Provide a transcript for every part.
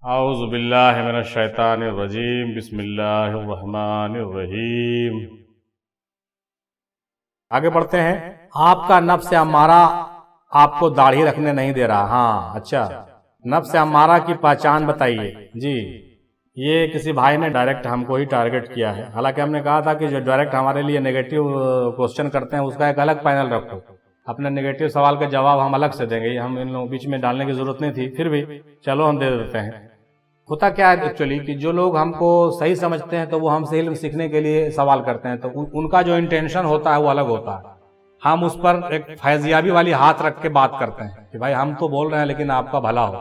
औज़ुबिल्लाहि मिनश्शैतानिर्रजीम बिस्मिल्लाहिर्रहमानिर्रहीम। आगे बढ़ते हैं। आपका नफ्स अम्मारा आपको दाढ़ी रखने नहीं दे रहा। हाँ अच्छा, नफ्स अम्मारा की पहचान बताइए जी। ये किसी भाई ने डायरेक्ट हमको ही टारगेट किया है। हालांकि हमने कहा था कि जो डायरेक्ट हमारे लिए नेगेटिव क्वेश्चन करते हैं उसका एक अलग पैनल रखो, अपने नेगेटिव सवाल का जवाब हम अलग से देंगे। हम इन लोगों बीच में डालने की जरूरत नहीं थी, फिर भी चलो हम दे देते हैं। होता क्या है एक्चुअली कि जो लोग हमको सही समझते हैं तो वो हमसे इल्म सीखने के लिए सवाल करते हैं, तो उनका जो इंटेंशन होता है वो अलग होता है। हम उस पर एक फैजियाबी वाली हाथ रख के बात करते हैं कि भाई हम तो बोल रहे हैं लेकिन आपका भला हो,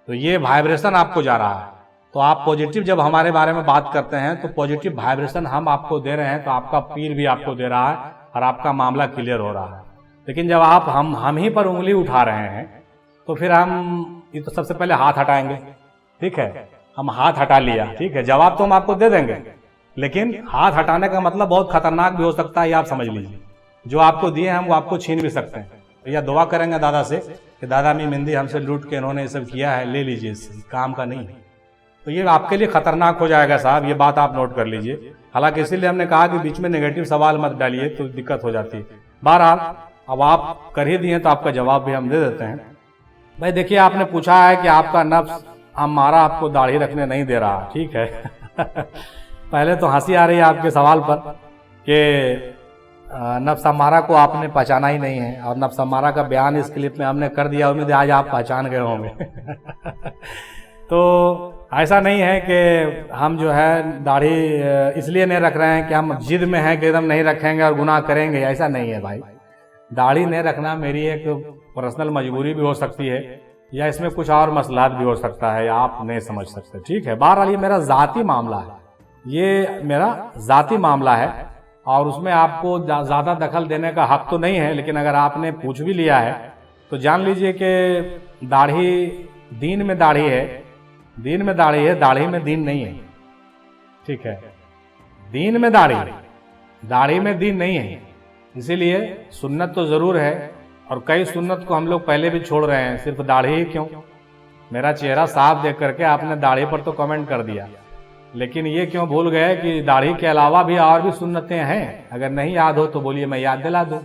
तो ये वाइब्रेशन आपको जा रहा है। तो आप पॉजिटिव जब हमारे बारे में बात करते हैं तो पॉजिटिव वाइब्रेशन हम आपको दे रहे हैं, तो आपका पीर भी आपको दे रहा है और आपका मामला क्लियर हो रहा है। लेकिन जब आप हम ही पर उंगली उठा रहे हैं तो फिर हम ये तो सबसे पहले हाथ हटाएंगे। ठीक है, हम हाथ हटा लिया, ठीक है, जवाब तो हम आपको दे देंगे, लेकिन हाथ हटाने का मतलब बहुत खतरनाक भी हो सकता है, ये आप समझ लीजिए। जो आपको दिए हम वो आपको छीन भी सकते हैं। तो या दुआ करेंगे दादा से कि दादा मी मिंदी हमसे लूट के इन्होंने ये सब किया है, ले लीजिए, इससे काम का नहीं है। तो ये आपके लिए खतरनाक हो जाएगा साहब, ये बात आप नोट कर लीजिए। हालांकि इसीलिए हमने कहा कि बीच में नेगेटिव सवाल मत डालिए, तो दिक्कत हो जाती है। बहरहाल अब आप कर ही दिए तो आपका जवाब भी हम दे देते हैं। भाई देखिए, आपने पूछा है कि आपका नफ्स अम्मारा आपको दाढ़ी रखने नहीं दे रहा। ठीक है पहले तो हंसी आ रही है आपके सवाल पर कि नफ्स अम्मारा को आपने पहचाना ही नहीं है, और नफ्स अम्मारा का बयान इस क्लिप में हमने कर दिया। उम्मीद है आज आप पहचान गए होंगे तो ऐसा नहीं है कि हम जो है दाढ़ी इसलिए नहीं रख रहे हैं कि हम जिद में हैं कि एकदम नहीं रखेंगे और गुनाह करेंगे, ऐसा नहीं है भाई। दाढ़ी नहीं रखना मेरी एक पर्सनल मजबूरी भी हो सकती है, या इसमें कुछ और मसलात भी हो सकता है, आप नहीं समझ सकते। ठीक है, बहरहाल ये मेरा जाती मामला है, ये मेरा जाती मामला है, और उसमें आपको ज़्यादा दखल देने का हक तो नहीं है। लेकिन अगर आपने पूछ भी लिया है तो जान लीजिए कि दाढ़ी दीन में दाढ़ी है, दीन में दाढ़ी है, दाढ़ी में दीन नहीं है। ठीक है, दीन में दाढ़ी, दाढ़ी में दीन नहीं है। इसीलिए सुन्नत तो ज़रूर है, और कई सुन्नत को हम लोग पहले भी छोड़ रहे हैं, सिर्फ दाढ़ी ही क्यों। मेरा चेहरा साफ देख करके आपने दाढ़ी पर तो कमेंट कर दिया, लेकिन ये क्यों भूल गए कि दाढ़ी के अलावा भी और भी सुन्नतें हैं। अगर नहीं याद हो तो बोलिए, मैं याद दिला दूं।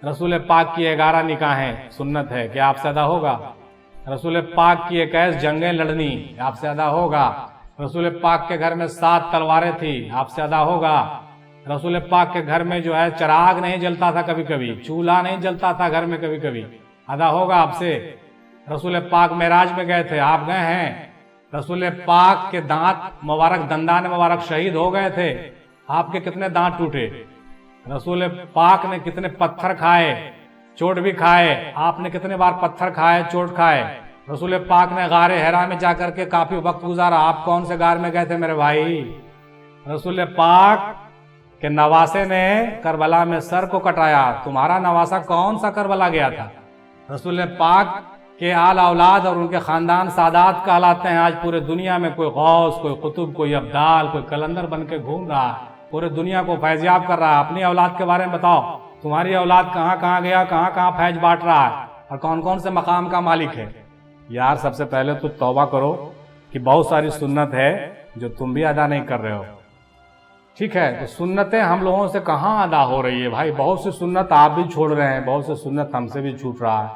रसूल पाक की 11 निकाहें सुन्नत है, क्या आपसे अदा होगा? रसूल पाक की 21 जंगें लड़नी, आपसे अदा होगा? रसूल पाक के घर में 7 तलवारें थी, आपसे अदा होगा? रसूल पाक के घर में जो है चिराग नहीं जलता था, कभी कभी चूल्हा नहीं जलता था घर में, कभी कभी, अदा होगा आपसे? रसूल पाक मेराज में गए थे, आप गए हैं? रसूल पाक के दांत मुबारक, दंदान मुबारक शहीद हो गए थे, आपके कितने दांत टूटे? रसूल पाक ने कितने पत्थर खाए, चोट भी खाए, आपने कितने बार पत्थर खाए, चोट खाए? रसूल पाक ने गारे हिरा में जाकर के काफी वक्त गुजारा, आप कौन से गार में गए थे मेरे भाई? रसूल पाक के नवासे ने करबला में सर को कटाया, तुम्हारा नवासा कौन सा करबला गया था? रसूल पाक के आल औलाद और उनके खानदान सादात कहलाते हैं। आज पूरे दुनिया में कोई गौस, कोई कुतुब, कोई अब्दाल, कोई कलंदर बन के घूम रहा है, पूरे दुनिया को फैजियाब कर रहा है। अपनी औलाद के बारे में बताओ, तुम्हारी औलाद कहाँ कहाँ गया, कहाँ कहाँ फैज बांट रहा है, और कौन कौन से मकाम का मालिक है? यार सबसे पहले तो तौबा करो कि बहुत सारी सुन्नत है जो तुम भी अदा नहीं कर रहे हो। ठीक है, तो सुन्नतें हम लोगों से कहाँ अदा हो रही है भाई? बहुत सी सुन्नत आप भी छोड़ रहे हैं, बहुत सी सुन्नत हमसे भी छूट रहा है।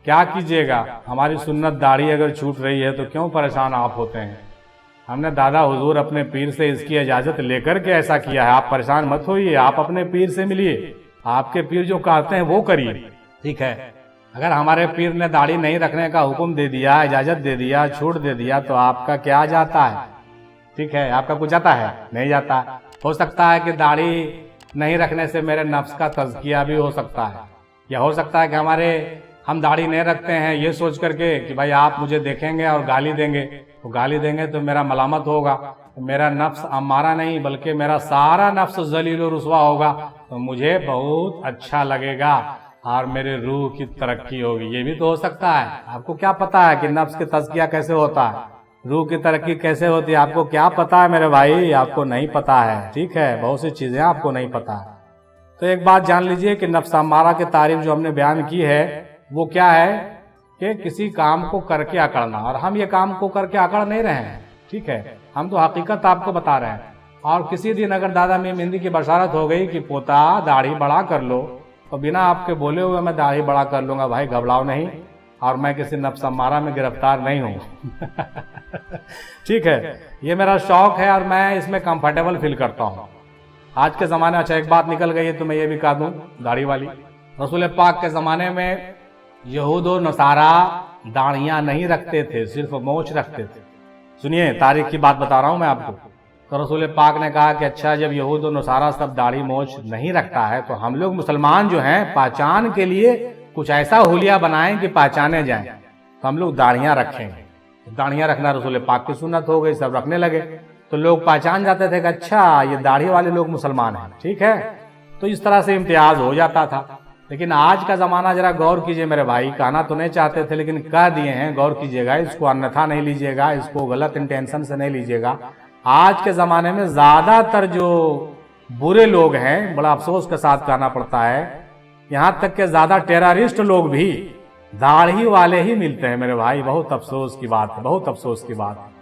क्या कीजिएगा, हमारी सुन्नत दाढ़ी अगर छूट रही है तो क्यों परेशान आप होते हैं? हमने दादा हुजूर अपने पीर से इसकी इजाजत लेकर के ऐसा किया है। आप परेशान मत होइए, आप अपने पीर से मिलिए, आपके पीर जो कहते हैं वो करिए। ठीक है, अगर हमारे पीर ने दाढ़ी नहीं रखने का हुक्म दे दिया, इजाजत दे दिया, छूट दे दिया, तो आपका क्या जाता है? ठीक है, आपका कुछ जाता है? नहीं जाता। हो सकता है कि दाढ़ी नहीं रखने से मेरे नफ्स का तज़किया भी हो सकता है, या हो सकता है कि हम दाढ़ी नहीं रखते हैं ये सोच करके कि भाई आप मुझे देखेंगे और गाली देंगे, तो गाली देंगे तो मेरा मलामत होगा, तो मेरा नफ्स अम्मारा नहीं बल्कि मेरा सारा नफ्स जलील और रुसवा होगा, तो मुझे बहुत अच्छा लगेगा और मेरे रूह की तरक्की होगी। ये भी तो हो सकता है। आपको क्या पता है कि नफ्स की तज़किया कैसे होता है, रूह की तरक्की कैसे होती है? आपको क्या पता है मेरे भाई? आपको नहीं पता है। ठीक है, बहुत सी चीजें आपको नहीं पता है। तो एक बात जान लीजिए कि नफ्स अम्मारा की तारीफ जो हमने बयान की है वो क्या है कि किसी काम को करके अकड़ना, और हम ये काम को करके अकड़ नहीं रहे हैं, ठीक है, हम तो हकीकत आपको बता रहे हैं। और किसी दिन अगर दादा में मेहंदी की बशारत हो गई कि पोता दाढ़ी बड़ा कर लो, तो बिना आपके बोले हुए मैं दाढ़ी बड़ा कर लूंगा, भाई घबराओ नहीं, और मैं किसी नफ्स अम्मारा में गिरफ्तार नहीं हूँ। ठीक है, ये मेरा शौक है और मैं इसमें कंफर्टेबल फील करता हूँ। आज के ज़माने, अच्छा एक बात निकल गई है तो मैं ये भी कह दूँ दाढ़ी वाली, रसूल पाक के ज़माने में यहूद और नसारा दाढ़ियाँ नहीं रखते थे, सिर्फ मोछ रखते थे। सुनिए, तारीख की बात बता रहा हूँ मैं आपको। तो रसूल पाक ने कहा कि अच्छा, जब यहूद और नसारा सब दाढ़ी मोछ नहीं रखता है तो हम लोग मुसलमान जो हैं पहचान के लिए कुछ ऐसा हुलिया बनाएं कि पहचाने जाएं, तो हम लोग दाढ़ियाँ रखेंगे। दाढ़ियाँ रखना रसूल पाक की सुन्नत हो गई, सब रखने लगे, तो लोग पहचान जाते थे कि अच्छा ये दाढ़ी वाले लोग मुसलमान हैं, ठीक है। तो इस तरह से इम्तियाज हो जाता था। लेकिन आज का ज़माना जरा गौर कीजिए मेरे भाई, कहना तो नहीं चाहते थे लेकिन कह दिए हैं, गौर कीजिएगा, इसको अन्यथा नहीं लीजिएगा, इसको गलत इंटेंशन से नहीं लीजिएगा। आज के ज़माने में ज़्यादातर जो बुरे लोग हैं, बड़ा अफसोस के साथ कहना पड़ता है, यहाँ तक के ज़्यादा टेररिस्ट लोग भी दाढ़ी वाले ही मिलते हैं मेरे भाई। बहुत अफसोस की बात है, बहुत अफसोस की बात है।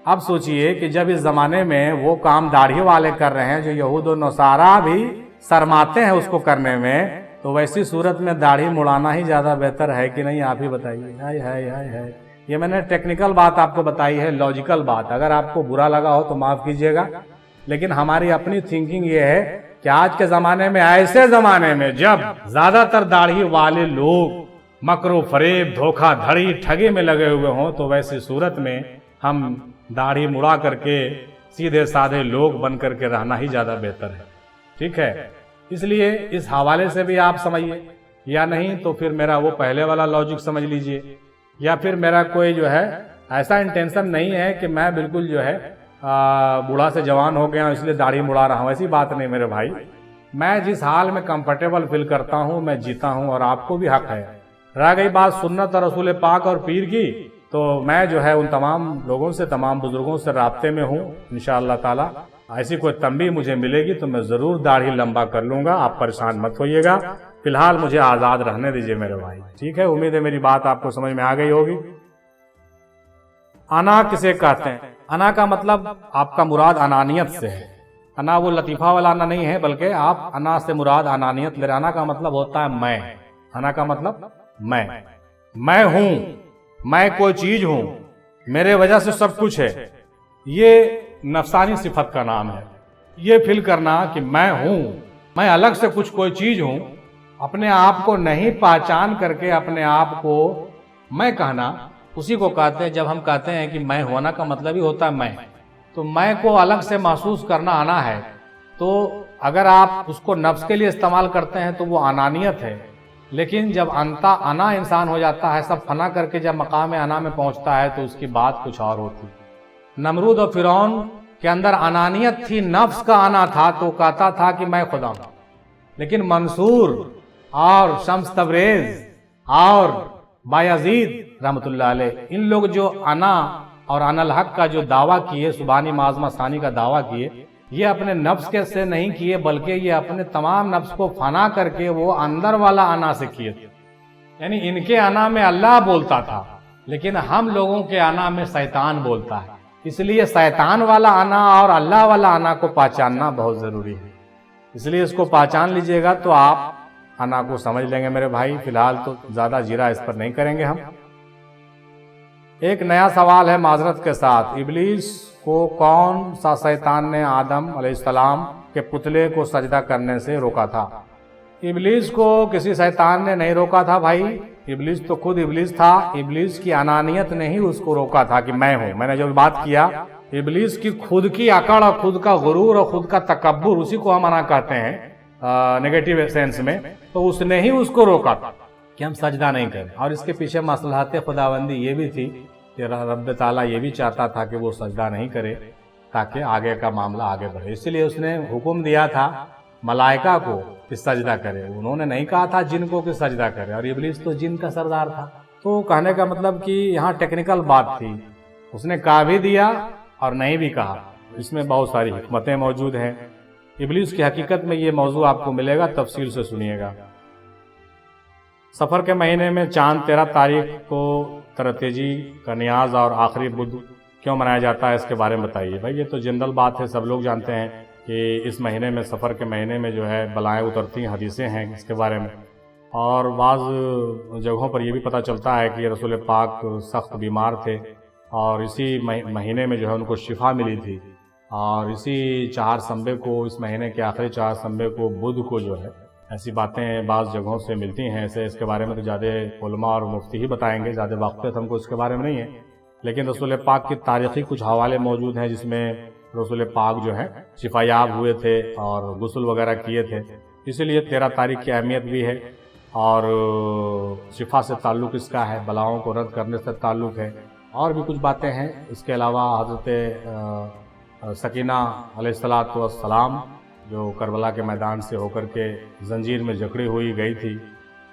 अब सोचिए कि जब इस ज़माने में वो काम दाढ़ी वाले कर रहे हैं जो यहूद और नसारा भी शर्माते हैं उसको करने में, तो वैसी सूरत में दाढ़ी मुड़ाना ही ज़्यादा बेहतर है कि नहीं, आप ही बताइए। हाय हाय हाय हाय, ये मैंने टेक्निकल बात आपको बताई है, लॉजिकल बात। अगर आपको बुरा लगा हो तो माफ़ कीजिएगा, लेकिन हमारी अपनी थिंकिंग ये है कि आज के ज़माने में, ऐसे ज़माने में जब ज़्यादातर दाढ़ी वाले लोग मकरो फरेब, धोखाधड़ी, ठगी में लगे हुए हों, तो वैसी सूरत में हम दाढ़ी मुड़ा करके सीधे साधे लोग बन करके रहना ही ज़्यादा बेहतर है, ठीक है। इसलिए इस हवाले से भी आप समझिए, या नहीं तो फिर मेरा वो पहले वाला लॉजिक समझ लीजिए, या फिर मेरा कोई जो है ऐसा इंटेंशन नहीं है कि मैं बिल्कुल जो है बूढ़ा से जवान हो गया इसलिए दाढ़ी मुड़ा रहा हूँ, ऐसी बात नहीं मेरे भाई। मैं जिस हाल में कंफर्टेबल फील करता हूँ मैं जीता हूँ, और आपको भी हक है। रह गई बात सुन्नत और रसूल पाक और पीर की, तो मैं जो है उन तमाम लोगों से, तमाम बुजुर्गों से राब्ते में हूँ। इंशाअल्लाह ताला ऐसी कोई तंबीह मुझे मिलेगी तो मैं ज़रूर दाढ़ी लंबा कर लूँगा, आप परेशान मत होइएगा। फिलहाल मुझे आज़ाद रहने दीजिए मेरे भाई, ठीक है। उम्मीद है मेरी बात आपको समझ में आ गई होगी। अना किसे कहते हैं? अना का मतलब आपका मुराद अनानियत से है। अना वो लतीफ़ा वाला अना नहीं है, बल्कि आप अना से मुराद अनानियत ले। अना का मतलब होता है मैं। अना का मतलब मैं हूँ, मैं कोई चीज हूँ, मेरे वजह से सब कुछ है। ये नफसानी सिफत का नाम है। ये फील करना कि मैं हूँ, मैं अलग से कुछ कोई चीज हूँ, अपने आप को नहीं पहचान करके अपने आप को मैं कहना, उसी को कहते हैं। जब हम कहते हैं कि मैं होना का मतलब ही होता है मैं, तो मैं को अलग से महसूस करना आना है। तो अगर आप उसको नफ्स के लिए इस्तेमाल करते हैं तो वो अनानियत है। लेकिन जब अना इंसान हो जाता है, सब फना करके जब मकाम अना में पहुंचता है, तो उसकी बात कुछ और होती है। नमरूद और फिरौन के अंदर अनानियत थी, नफ्स का आना था, तो कहता था कि मैं खुदा हूं। लेकिन मंसूर और शम्स तबरेज और बायजीद रहमतुल्लाह अलैह, इन लोग जो अना और अनल हक का जो दावा किए, सुबानी माज़मा सानी का दावा किए, ये अपने नफ्स के से नहीं किए, बल्कि ये अपने तमाम नफ्स को फना करके वो अंदर वाला अना से किए थे। यानी इनके अना में अल्लाह बोलता था, लेकिन हम लोगों के अना में शैतान बोलता है। इसलिए शैतान वाला अना और अल्लाह वाला अना को पहचानना बहुत जरूरी है। इसलिए इसको पहचान लीजिएगा तो आप अना को समझ लेंगे मेरे भाई। फिलहाल तो ज्यादा जीरा इस पर नहीं करेंगे हम। एक नया सवाल है माजरत के साथ, इबलीस को कौन सा शैतान ने आदम अलैहिस्सलाम के पुतले को सजदा करने से रोका था? इबलीस को किसी शैतान ने नहीं रोका था भाई, इबलीस तो खुद इबलीस था। इबलीस की अनानियत ने ही उसको रोका था कि मैं हूं। मैंने जो बात किया, इबलीस की खुद की अकड़ और खुद का गुरूर और खुद का तकब्बुर, उसी को हम अना कहते हैं नेगेटिव सेंस में, तो उसने ही उसको रोका था कि हम सजदा नहीं करें। और इसके पीछे मसलहत खुदाबंदी ये भी थी कि रब ताला ये भी चाहता था कि वो सजदा नहीं करे ताकि आगे का मामला आगे बढ़े। इसलिए उसने हुक्म दिया था मलाइका को कि सजदा करे, उन्होंने नहीं कहा था जिन को कि सजदा करे। और इबलीस तो जिन का सरदार था। तो कहने का मतलब कि यहाँ टेक्निकल बात थी, उसने कहा भी दिया और नहीं भी कहा। इसमें बहुत सारी हिकमतें मौजूद हैं। इबलीस की हकीकत में ये मौजू आपको मिलेगा, तफसील से सुनिएगा। सफ़र के महीने में चांद 13 तारीख को तरतेजी का नियाज और आखिरी बुध क्यों मनाया जाता है, इसके बारे में बताइए। भाई ये तो जनरल बात है, सब लोग जानते हैं कि इस महीने में, सफ़र के महीने में जो है बलाएँ उतरती हैं, हदीसें हैं इसके बारे में। और बाज़ जगहों पर यह भी पता चलता है कि रसूल पाक सख्त बीमार थे और इसी महीने में जो है उनको शिफा मिली थी। और इसी 4 संबे को, इस महीने के आखिरी 4 संबे को, बुध को जो है, ऐसी बातें बाज़ जगहों से मिलती हैं। ऐसे इसके बारे में तो ज़्यादा उलमा और मुफ्ती ही बताएंगे, ज़्यादा वाक़फ़ियत हमको इसके बारे में नहीं है। लेकिन रसूल पाक की तारीख़ी कुछ हवाले मौजूद हैं जिसमें रसूल पाक जो है शिफायाब हुए थे और गुस्ल वगैरह किए थे, इसीलिए 13 तारीख की अहमियत भी है। और शिफा से ताल्लुक़ इसका है, बलाओं को रद्द करने से ताल्लुक़ है। और भी कुछ बातें हैं। इसके अलावा हज़रत सकीना अलैहिस्सलातु वस्सलाम जो करबला के मैदान से होकर के जंजीर में जकड़ी हुई गई थी,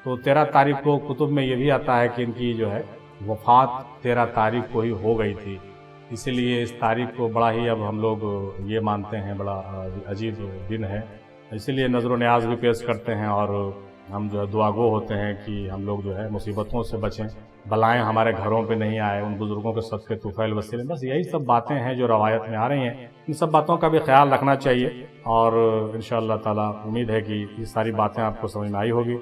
तो 13 तारीख को कुतुब में ये भी आता है कि इनकी जो है वफ़ात 13 तारीख को ही हो गई थी। इसीलिए इस तारीख को बड़ा ही अब हम लोग ये मानते हैं, बड़ा अजीब दिन है। इसीलिए नज़र न्याज भी पेश करते हैं और हम जो है दुआगो होते हैं कि हम लोग जो है मुसीबतों से बचें, बलाएँ हमारे घरों पे नहीं आए, उन बुज़ुर्गों के सदक़े तुफ़ैल वसीले। बस यही सब बातें हैं जो रवायत में आ रही हैं। इन सब बातों का भी ख्याल रखना चाहिए और इंशाअल्लाह ताला उम्मीद है कि ये सारी बातें आपको समझ में आई होगी।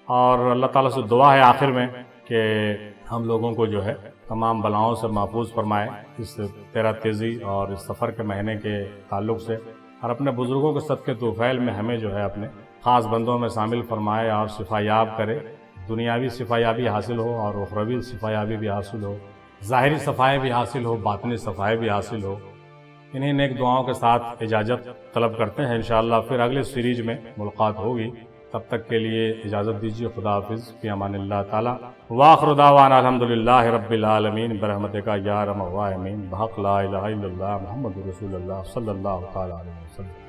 और अल्लाह ताला से दुआ है आखिर में कि हम लोगों को जो है तमाम बलाओं से महफूज फरमाए इस 13 तेज़ी और इस सफ़र के महीने के ताल्लुक़ से, और अपने बुज़ुर्गों के सदक़े तुफ़ैल में हमें जो है अपने ख़ास बंदों में शामिल फरमाए और शिफायाब करे। दुनियावी शिफायाबी हासिल हो और उखरवी शिफायाबी भी हासिल हो, ज़ाहिरी सफ़ाई भी हासिल हो, बातिनी सफ़ाई भी हासिल हो। इन्हीं नेक दुआओं के साथ इजाज़त तलब करते हैं। इंशाअल्लाह फिर अगले सीरीज़ में मुलाकात होगी। तब तक के लिए इजाज़त दीजिए। खुदा हाफ़िज़, फ़ी अमानिल्लाह ताला। व आख़िरु दावाना अल्हम्दुलिल्लाहि रब्बिल आलमीन बिरहमतिका या अरहम अर्राहिमीन। बहक़ ला इलाहा इल्लल्लाह मुहम्मदुर रसूलुल्लाह सल्लल्लाहु तआला अलैहि वसल्लम।